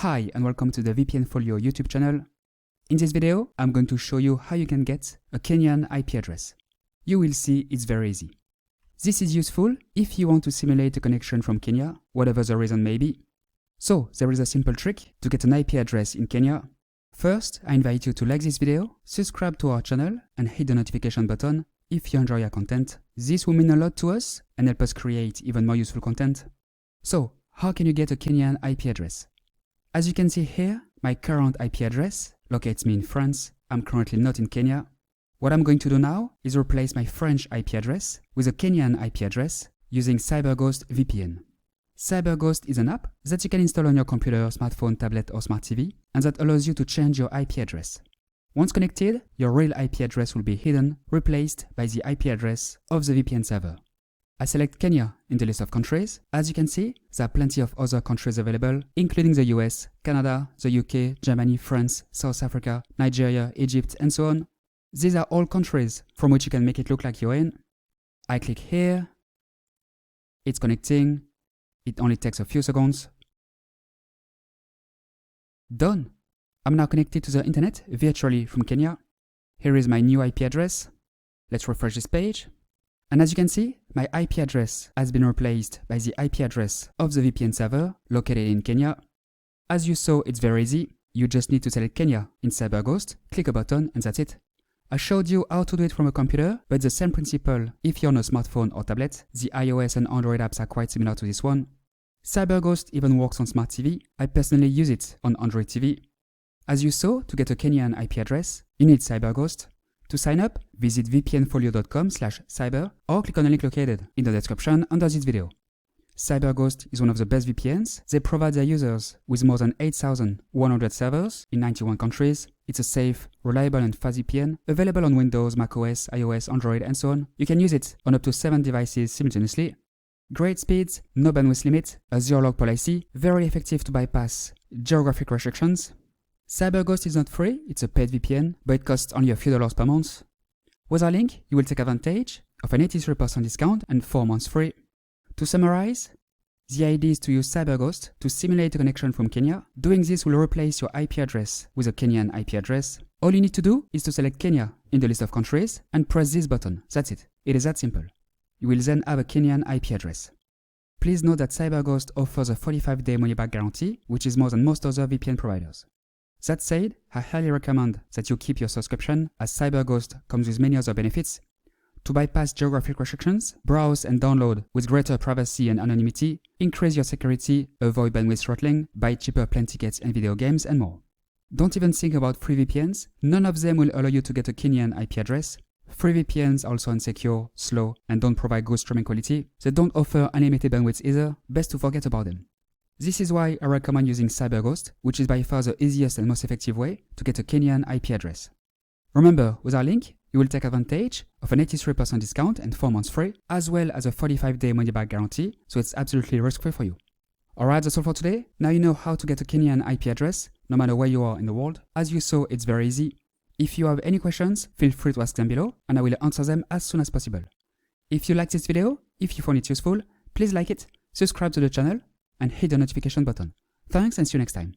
Hi and welcome to the VPN Folio YouTube channel. In this video, I'm going to show you how you can get a Kenyan IP address. You will see it's very easy. This is useful if you want to simulate a connection from Kenya, whatever the reason may be. So there is a simple trick to get an IP address in Kenya. First, I invite you to like this video, subscribe to our channel and hit the notification button if you enjoy our content. This will mean a lot to us and help us create even more useful content. So, how can you get a Kenyan IP address? As you can see here, my current IP address locates me in France. I'm currently not in Kenya. What I'm going to do now is replace my French IP address with a Kenyan IP address using CyberGhost VPN. CyberGhost is an app that you can install on your computer, smartphone, tablet or smart TV, and that allows you to change your IP address. Once connected, your real IP address will be hidden, replaced by the IP address of the VPN server. I select Kenya in the list of countries. As you can see, there are plenty of other countries available, including the US, Canada, the UK, Germany, France, South Africa, Nigeria, Egypt, and so on. These are all countries from which you can make it look like you're in. I click here. It's connecting. It only takes a few seconds. Done. I'm now connected to the internet virtually from Kenya. Here is my new IP address. Let's refresh this page. And as you can see, my IP address has been replaced by the IP address of the VPN server located in Kenya. As you saw, it's very easy. You just need to select Kenya in CyberGhost, click a button, and that's it. I showed you how to do it from a computer, but the same principle if you're on a smartphone or tablet. The iOS and Android apps are quite similar to this one. CyberGhost even works on smart TV. I personally use it on Android TV. As you saw, to get a Kenyan IP address, you need CyberGhost. To sign up, visit vpnfolio.com/cyber or click on the link located in the description under this video. CyberGhost is one of the best VPNs. They provide their users with more than 8,100 servers in 91 countries. It's a safe, reliable and fast VPN available on Windows, macOS, iOS, Android and so on. You can use it on up to 7 devices simultaneously. Great speeds, no bandwidth limit, a zero-log policy, very effective to bypass geographic restrictions. CyberGhost is not free, it's a paid VPN, but it costs only a few dollars per month. With our link, you will take advantage of an 83% discount and 4 months free. To summarize, the idea is to use CyberGhost to simulate a connection from Kenya. Doing this will replace your IP address with a Kenyan IP address. All you need to do is to select Kenya in the list of countries and press this button. That's it. It is that simple. You will then have a Kenyan IP address. Please note that CyberGhost offers a 45-day money-back guarantee, which is more than most other VPN providers. That said, I highly recommend that you keep your subscription, as CyberGhost comes with many other benefits. To bypass geographic restrictions, browse and download with greater privacy and anonymity, increase your security, avoid bandwidth throttling, buy cheaper plane tickets and video games, and more. Don't even think about free VPNs. None of them will allow you to get a Kenyan IP address. Free VPNs are also insecure, slow, and don't provide good streaming quality. They don't offer unlimited bandwidth either. Best to forget about them. This is why I recommend using CyberGhost, which is by far the easiest and most effective way to get a Kenyan IP address. Remember, with our link, you will take advantage of an 83% discount and 4 months free, as well as a 45-day money-back guarantee, so it's absolutely risk-free for you. Alright, that's all for today. Now you know how to get a Kenyan IP address, no matter where you are in the world. As you saw, it's very easy. If you have any questions, feel free to ask them below, and I will answer them as soon as possible. If you liked this video, if you found it useful, please like it, subscribe to the channel, and hit the notification button. Thanks and see you next time.